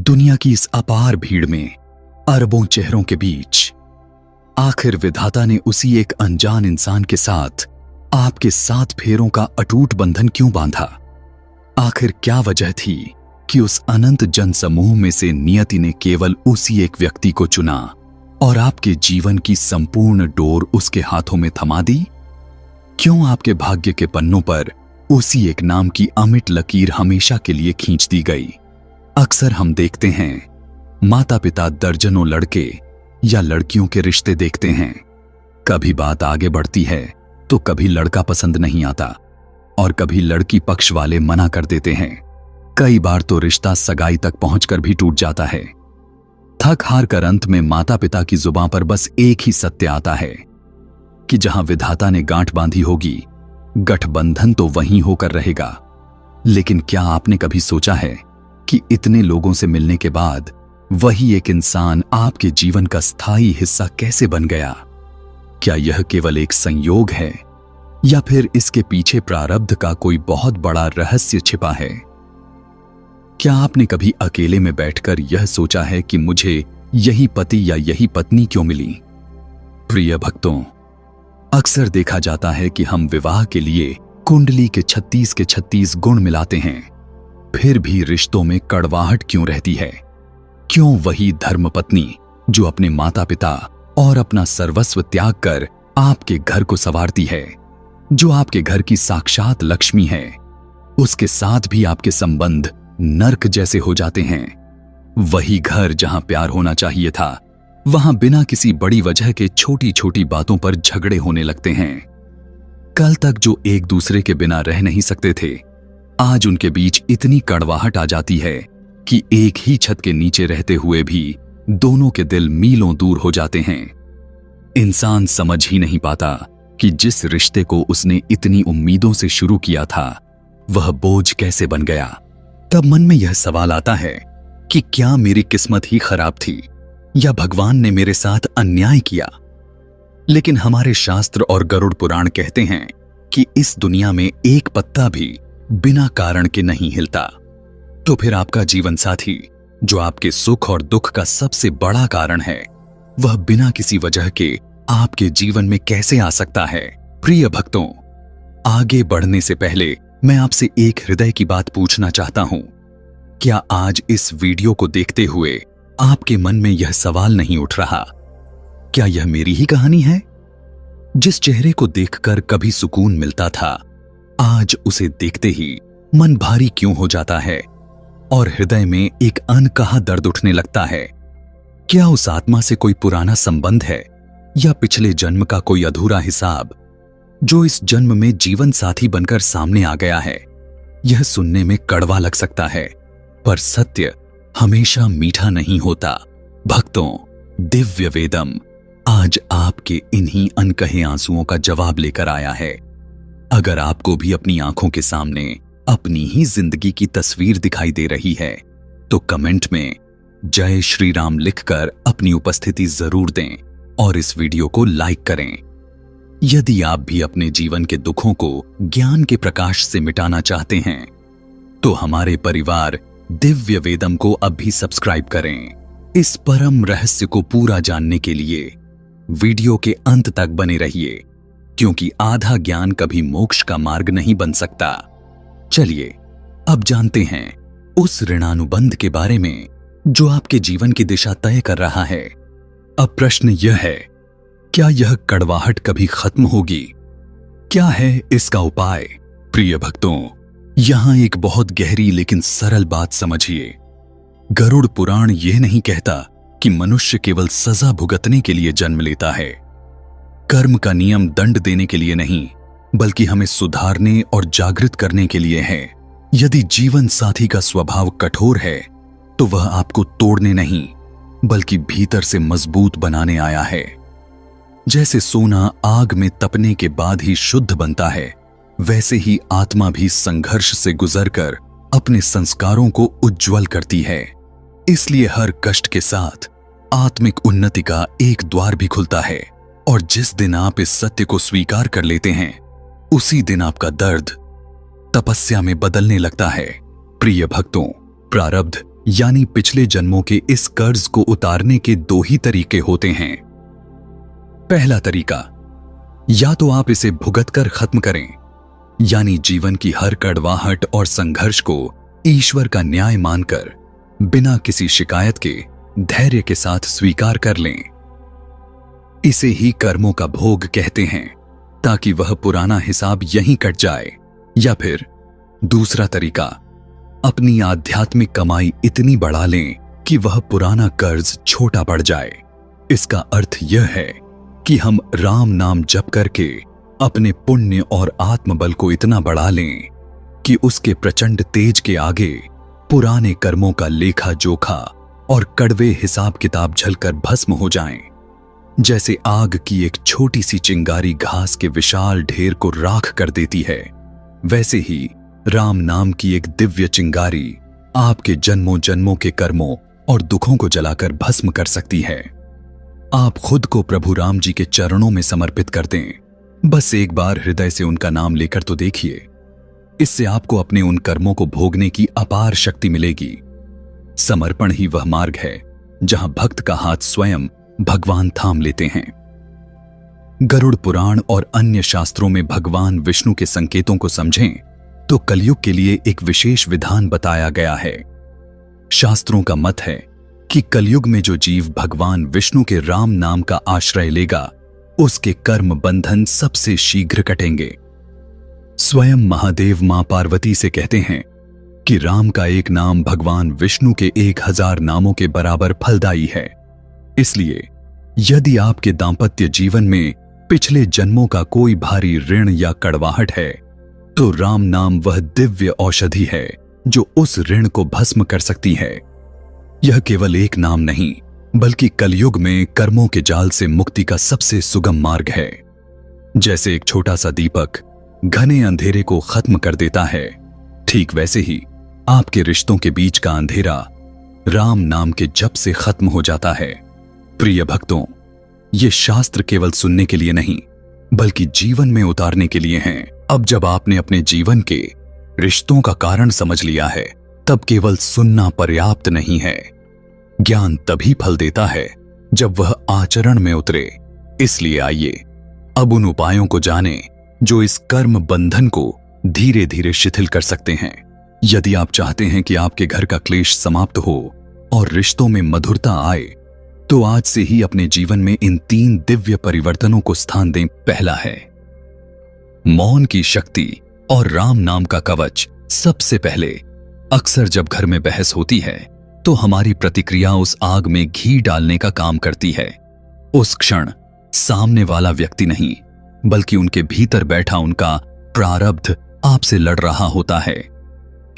दुनिया की इस अपार भीड़ में, अरबों चेहरों के बीच आखिर विधाता ने उसी एक अनजान इंसान के साथ आपके 7 फेरों का अटूट बंधन क्यों बांधा? आखिर क्या वजह थी कि उस अनंत जनसमूह में से नियति ने केवल उसी एक व्यक्ति को चुना और आपके जीवन की संपूर्ण डोर उसके हाथों में थमा दी? क्यों आपके भाग्य के पन्नों पर उसी एक नाम की अमिट लकीर हमेशा के लिए खींच दी गई? अक्सर हम देखते हैं, माता पिता दर्जनों लड़के या लड़कियों के रिश्ते देखते हैं। कभी बात आगे बढ़ती है तो कभी लड़का पसंद नहीं आता और कभी लड़की पक्ष वाले मना कर देते हैं। कई बार तो रिश्ता सगाई तक पहुंचकर भी टूट जाता है। थक हार कर अंत में माता पिता की जुबां पर बस एक ही सत्य आता है कि जहां विधाता ने गांठ बांधी होगी, गठबंधन तो वहीं होकर रहेगा। लेकिन क्या आपने कभी सोचा है कि इतने लोगों से मिलने के बाद वही एक इंसान आपके जीवन का स्थायी हिस्सा कैसे बन गया? क्या यह केवल एक संयोग है या फिर इसके पीछे प्रारब्ध का कोई बहुत बड़ा रहस्य छिपा है? क्या आपने कभी अकेले में बैठकर यह सोचा है कि मुझे यही पति या यही पत्नी क्यों मिली? प्रिय भक्तों, अक्सर देखा जाता है कि हम विवाह के लिए कुंडली के 36 गुण मिलाते हैं, फिर भी रिश्तों में कड़वाहट क्यों रहती है? क्यों वही धर्मपत्नी जो अपने माता पिता और अपना सर्वस्व त्याग कर आपके घर को संवारती है, जो आपके घर की साक्षात लक्ष्मी है, उसके साथ भी आपके संबंध नर्क जैसे हो जाते हैं? वही घर जहां प्यार होना चाहिए था, वहां बिना किसी बड़ी वजह के छोटी छोटी बातों पर झगड़े होने लगते हैं। कल तक जो एक दूसरे के बिना रह नहीं सकते थे, आज उनके बीच इतनी कड़वाहट आ जाती है कि एक ही छत के नीचे रहते हुए भी दोनों के दिल मीलों दूर हो जाते हैं। इंसान समझ ही नहीं पाता कि जिस रिश्ते को उसने इतनी उम्मीदों से शुरू किया था, वह बोझ कैसे बन गया। तब मन में यह सवाल आता है कि क्या मेरी किस्मत ही खराब थी या भगवान ने मेरे साथ अन्याय किया? लेकिन हमारे शास्त्र और गरुड़ पुराण कहते हैं कि इस दुनिया में एक पत्ता भी बिना कारण के नहीं हिलता। तो फिर आपका जीवन साथी, जो आपके सुख और दुख का सबसे बड़ा कारण है, वह बिना किसी वजह के आपके जीवन में कैसे आ सकता है? प्रिय भक्तों, आगे बढ़ने से पहले मैं आपसे एक हृदय की बात पूछना चाहता हूं। क्या आज इस वीडियो को देखते हुए आपके मन में यह सवाल नहीं उठ रहा, क्या यह मेरी ही कहानी है? जिस चेहरे को देखकर कभी सुकून मिलता था, आज उसे देखते ही मन भारी क्यों हो जाता है और हृदय में एक अनकहा दर्द उठने लगता है? क्या उस आत्मा से कोई पुराना संबंध है या पिछले जन्म का कोई अधूरा हिसाब जो इस जन्म में जीवन साथी बनकर सामने आ गया है? यह सुनने में कड़वा लग सकता है, पर सत्य हमेशा मीठा नहीं होता। भक्तों, दिव्य वेदम आज आपके इन्हीं अनकहे आंसुओं का जवाब लेकर आया है। अगर आपको भी अपनी आंखों के सामने अपनी ही जिंदगी की तस्वीर दिखाई दे रही है, तो कमेंट में जय श्री राम लिखकर अपनी उपस्थिति जरूर दें और इस वीडियो को लाइक करें। यदि आप भी अपने जीवन के दुखों को ज्ञान के प्रकाश से मिटाना चाहते हैं, तो हमारे परिवार दिव्य वेदम को अब भी सब्सक्राइब करें। इस परम रहस्य को पूरा जानने के लिए वीडियो के अंत तक बने रहिए, क्योंकि आधा ज्ञान कभी मोक्ष का मार्ग नहीं बन सकता। चलिए अब जानते हैं उस ऋणानुबंध के बारे में जो आपके जीवन की दिशा तय कर रहा है। अब प्रश्न यह है, क्या यह कड़वाहट कभी खत्म होगी? क्या है इसका उपाय? प्रिय भक्तों, यहां एक बहुत गहरी लेकिन सरल बात समझिए। गरुड़ पुराण यह नहीं कहता कि मनुष्य केवल सजा भुगतने के लिए जन्म लेता है। कर्म का नियम दंड देने के लिए नहीं, बल्कि हमें सुधारने और जागृत करने के लिए है। यदि जीवन साथी का स्वभाव कठोर है, तो वह आपको तोड़ने नहीं, बल्कि भीतर से मजबूत बनाने आया है। जैसे सोना आग में तपने के बाद ही शुद्ध बनता है, वैसे ही आत्मा भी संघर्ष से गुजरकर अपने संस्कारों को उज्ज्वल करती है। इसलिए हर कष्ट के साथ आत्मिक उन्नति का एक द्वार भी खुलता है, और जिस दिन आप इस सत्य को स्वीकार कर लेते हैं, उसी दिन आपका दर्द तपस्या में बदलने लगता है। प्रिय भक्तों, प्रारब्ध यानी पिछले जन्मों के इस कर्ज को उतारने के दो ही तरीके होते हैं। पहला तरीका, या तो आप इसे भुगत कर खत्म करें, यानी जीवन की हर कड़वाहट और संघर्ष को ईश्वर का न्याय मानकर बिना किसी शिकायत के धैर्य के साथ स्वीकार कर लें। इसे ही कर्मों का भोग कहते हैं, ताकि वह पुराना हिसाब यहीं कट जाए। या फिर दूसरा तरीका, अपनी आध्यात्मिक कमाई इतनी बढ़ा लें कि वह पुराना कर्ज छोटा पड़ जाए। इसका अर्थ यह है कि हम राम नाम जप करके अपने पुण्य और आत्मबल को इतना बढ़ा लें कि उसके प्रचंड तेज के आगे पुराने कर्मों का लेखा जोखा और कड़वे हिसाब किताब झलकर भस्म हो जाएं। जैसे आग की एक छोटी सी चिंगारी घास के विशाल ढेर को राख कर देती है, वैसे ही राम नाम की एक दिव्य चिंगारी आपके जन्मों जन्मों के कर्मों और दुखों को जलाकर भस्म कर सकती है। आप खुद को प्रभु राम जी के चरणों में समर्पित कर दें। बस एक बार हृदय से उनका नाम लेकर तो देखिए। इससे आपको अपने उन कर्मों को भोगने की अपार शक्ति मिलेगी। समर्पण ही वह मार्ग है जहां भक्त का हाथ स्वयं भगवान थाम लेते हैं। गरुड़ पुराण और अन्य शास्त्रों में भगवान विष्णु के संकेतों को समझें तो कलयुग के लिए एक विशेष विधान बताया गया है। शास्त्रों का मत है कि कलयुग में जो जीव भगवान विष्णु के राम नाम का आश्रय लेगा, उसके कर्म बंधन सबसे शीघ्र कटेंगे। स्वयं महादेव मां पार्वती से कहते हैं कि राम का एक नाम भगवान विष्णु के 1000 नामों के बराबर फलदायी है। इसलिए यदि आपके दांपत्य जीवन में पिछले जन्मों का कोई भारी ऋण या कड़वाहट है, तो राम नाम वह दिव्य औषधि है जो उस ऋण को भस्म कर सकती है। यह केवल एक नाम नहीं, बल्कि कलयुग में कर्मों के जाल से मुक्ति का सबसे सुगम मार्ग है। जैसे एक छोटा सा दीपक घने अंधेरे को खत्म कर देता है, ठीक वैसे ही आपके रिश्तों के बीच का अंधेरा राम नाम के जप से खत्म हो जाता है। प्रिय भक्तों, ये शास्त्र केवल सुनने के लिए नहीं, बल्कि जीवन में उतारने के लिए हैं। अब जब आपने अपने जीवन के रिश्तों का कारण समझ लिया है, तब केवल सुनना पर्याप्त नहीं है। ज्ञान तभी फल देता है जब वह आचरण में उतरे। इसलिए आइए अब उन उपायों को जानें जो इस कर्म बंधन को धीरे धीरे शिथिल कर सकते हैं। यदि आप चाहते हैं कि आपके घर का क्लेश समाप्त हो और रिश्तों में मधुरता आए, तो आज से ही अपने जीवन में इन 3 दिव्य परिवर्तनों को स्थान दें। पहला है मौन की शक्ति और राम नाम का कवच। सबसे पहले, अक्सर जब घर में बहस होती है तो हमारी प्रतिक्रिया उस आग में घी डालने का काम करती है। उस क्षण सामने वाला व्यक्ति नहीं, बल्कि उनके भीतर बैठा उनका प्रारब्ध आपसे लड़ रहा होता है।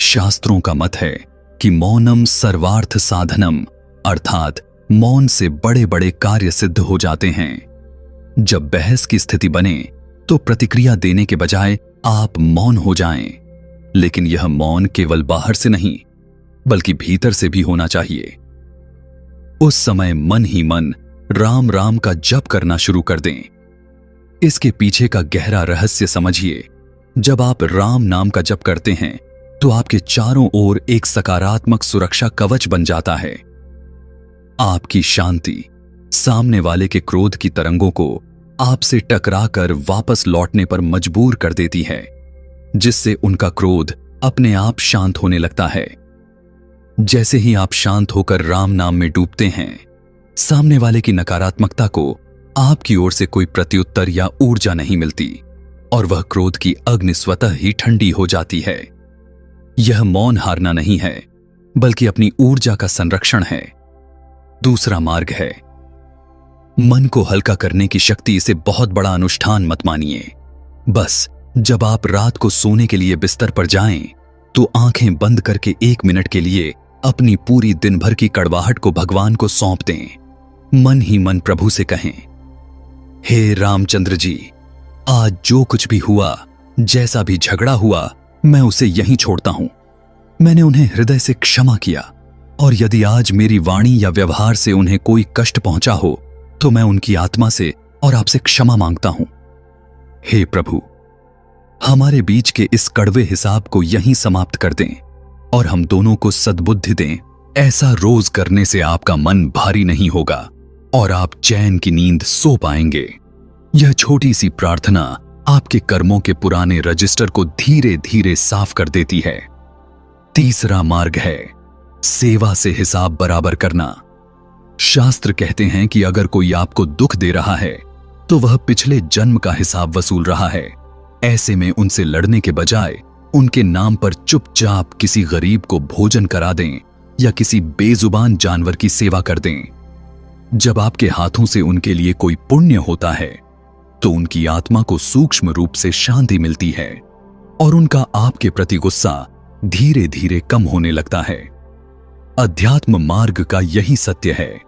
शास्त्रों का मत है कि मौनम सर्वार्थ साधनम, अर्थात मौन से बड़े बड़े कार्य सिद्ध हो जाते हैं। जब बहस की स्थिति बने तो प्रतिक्रिया देने के बजाय आप मौन हो जाएं। लेकिन यह मौन केवल बाहर से नहीं, बल्कि भीतर से भी होना चाहिए। उस समय मन ही मन राम राम का जप करना शुरू कर दें। इसके पीछे का गहरा रहस्य समझिए। जब आप राम नाम का जप करते हैं तो आपके चारों ओर एक सकारात्मक सुरक्षा कवच बन जाता है। आपकी शांति सामने वाले के क्रोध की तरंगों को आपसे टकराकर वापस लौटने पर मजबूर कर देती है, जिससे उनका क्रोध अपने आप शांत होने लगता है। जैसे ही आप शांत होकर राम नाम में डूबते हैं, सामने वाले की नकारात्मकता को आपकी ओर से कोई प्रत्युत्तर या ऊर्जा नहीं मिलती और वह क्रोध की अग्नि स्वतः ही ठंडी हो जाती है। यह मौन हारना नहीं है, बल्कि अपनी ऊर्जा का संरक्षण है। दूसरा मार्ग है मन को हल्का करने की शक्ति। इसे बहुत बड़ा अनुष्ठान मत मानिए। बस जब आप रात को सोने के लिए बिस्तर पर जाएं, तो आंखें बंद करके 1 मिनट के लिए अपनी पूरी दिन भर की कड़वाहट को भगवान को सौंप दें। मन ही मन प्रभु से कहें, हे रामचंद्र जी, आज जो कुछ भी हुआ, जैसा भी झगड़ा हुआ, मैं उसे यहीं छोड़ता हूं। मैंने उन्हें हृदय से क्षमा किया, और यदि आज मेरी वाणी या व्यवहार से उन्हें कोई कष्ट पहुंचा हो, तो मैं उनकी आत्मा से और आपसे क्षमा मांगता हूं। हे प्रभु, हमारे बीच के इस कड़वे हिसाब को यहीं समाप्त कर दें और हम दोनों को सद्बुद्धि दें ऐसा रोज करने से आपका मन भारी नहीं होगा और आप चैन की नींद सो पाएंगे। यह छोटी सी प्रार्थना आपके कर्मों के पुराने रजिस्टर को धीरे धीरे साफ कर देती है। तीसरा मार्ग है सेवा से हिसाब बराबर करना। शास्त्र कहते हैं कि अगर कोई आपको दुख दे रहा है तो वह पिछले जन्म का हिसाब वसूल रहा है। ऐसे में उनसे लड़ने के बजाय उनके नाम पर चुपचाप किसी गरीब को भोजन करा दें या किसी बेजुबान जानवर की सेवा कर दें। जब आपके हाथों से उनके लिए कोई पुण्य होता है तो उनकी आत्मा को सूक्ष्म रूप से शांति मिलती है और उनका आपके प्रति गुस्सा धीरे धीरे कम होने लगता है। अध्यात्म मार्ग का यही सत्य है।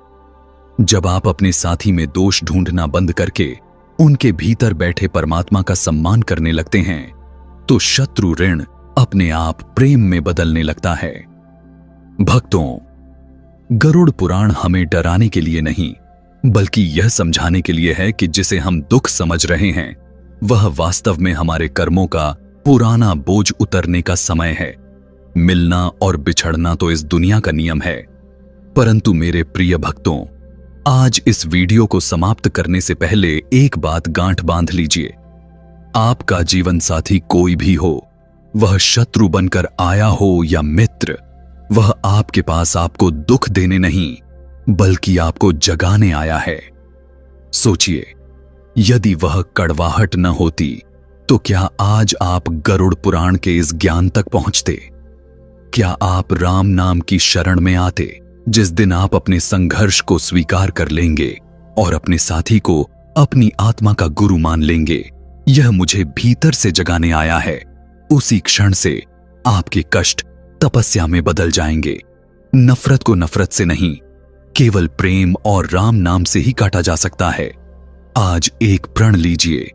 जब आप अपने साथी में दोष ढूंढना बंद करके उनके भीतर बैठे परमात्मा का सम्मान करने लगते हैं तो शत्रु ऋण अपने आप प्रेम में बदलने लगता है। भक्तों, गरुड़ पुराण हमें डराने के लिए नहीं बल्कि यह समझाने के लिए है कि जिसे हम दुख समझ रहे हैं वह वास्तव में हमारे कर्मों का पुराना बोझ उतरने का समय है। मिलना और बिछड़ना तो इस दुनिया का नियम है, परंतु मेरे प्रिय भक्तों, आज इस वीडियो को समाप्त करने से पहले एक बात गांठ बांध लीजिए। आपका जीवन साथी कोई भी हो, वह शत्रु बनकर आया हो या मित्र, वह आपके पास आपको दुख देने नहीं बल्कि आपको जगाने आया है। सोचिए, यदि वह कड़वाहट न होती तो क्या आज आप गरुड़ पुराण के इस ज्ञान तक पहुंचते? क्या आप राम नाम की शरण में आते? जिस दिन आप अपने संघर्ष को स्वीकार कर लेंगे और अपने साथी को अपनी आत्मा का गुरु मान लेंगे, यह मुझे भीतर से जगाने आया है, उसी क्षण से आपके कष्ट तपस्या में बदल जाएंगे। नफरत को नफरत से नहीं, केवल प्रेम और राम नाम से ही काटा जा सकता है। आज एक प्रण लीजिए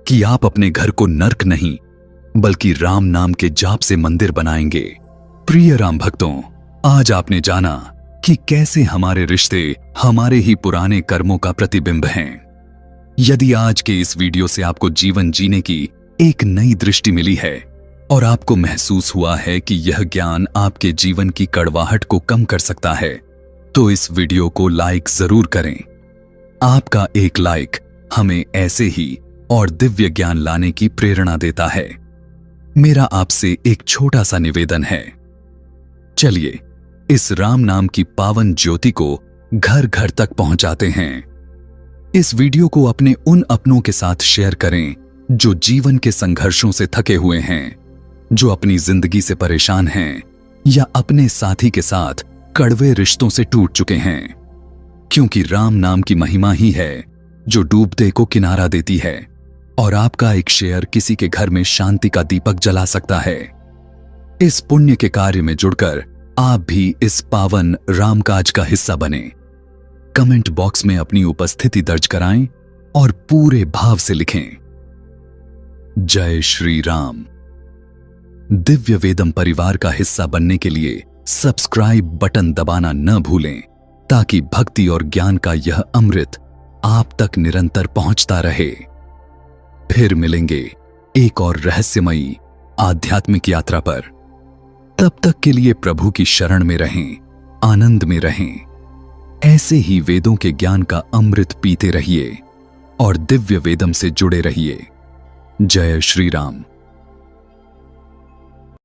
कि आप अपने घर को नर्क नहीं बल्कि राम नाम के जाप से मंदिर बनाएंगे। प्रिय राम भक्तों, आज आपने जाना कि कैसे हमारे रिश्ते हमारे ही पुराने कर्मों का प्रतिबिंब हैं। यदि आज के इस वीडियो से आपको जीवन जीने की एक नई दृष्टि मिली है और आपको महसूस हुआ है कि यह ज्ञान आपके जीवन की कड़वाहट को कम कर सकता है, तो इस वीडियो को लाइक जरूर करें। आपका एक लाइक हमें ऐसे ही और दिव्य ज्ञान लाने की प्रेरणा देता है। मेरा आपसे एक छोटा सा निवेदन है, चलिए इस राम नाम की पावन ज्योति को घर घर तक पहुंचाते हैं। इस वीडियो को अपने उन अपनों के साथ शेयर करें जो जीवन के संघर्षों से थके हुए हैं, जो अपनी जिंदगी से परेशान हैं या अपने साथी के साथ कड़वे रिश्तों से टूट चुके हैं। क्योंकि राम नाम की महिमा ही है जो डूबते को किनारा देती है और आपका एक शेयर किसी के घर में शांति का दीपक जला सकता है। इस पुण्य के कार्य में जुड़कर आप भी इस पावन रामकाज का हिस्सा बने। कमेंट बॉक्स में अपनी उपस्थिति दर्ज कराएं और पूरे भाव से लिखें, जय श्री राम। दिव्य वेदम परिवार का हिस्सा बनने के लिए सब्सक्राइब बटन दबाना न भूलें ताकि भक्ति और ज्ञान का यह अमृत आप तक निरंतर पहुंचता रहे। फिर मिलेंगे एक और रहस्यमयी आध्यात्मिक यात्रा पर। तब तक के लिए प्रभु की शरण में रहें, आनंद में रहें। ऐसे ही वेदों के ज्ञान का अमृत पीते रहिए और दिव्य वेदम से जुड़े रहिए। जय श्री राम।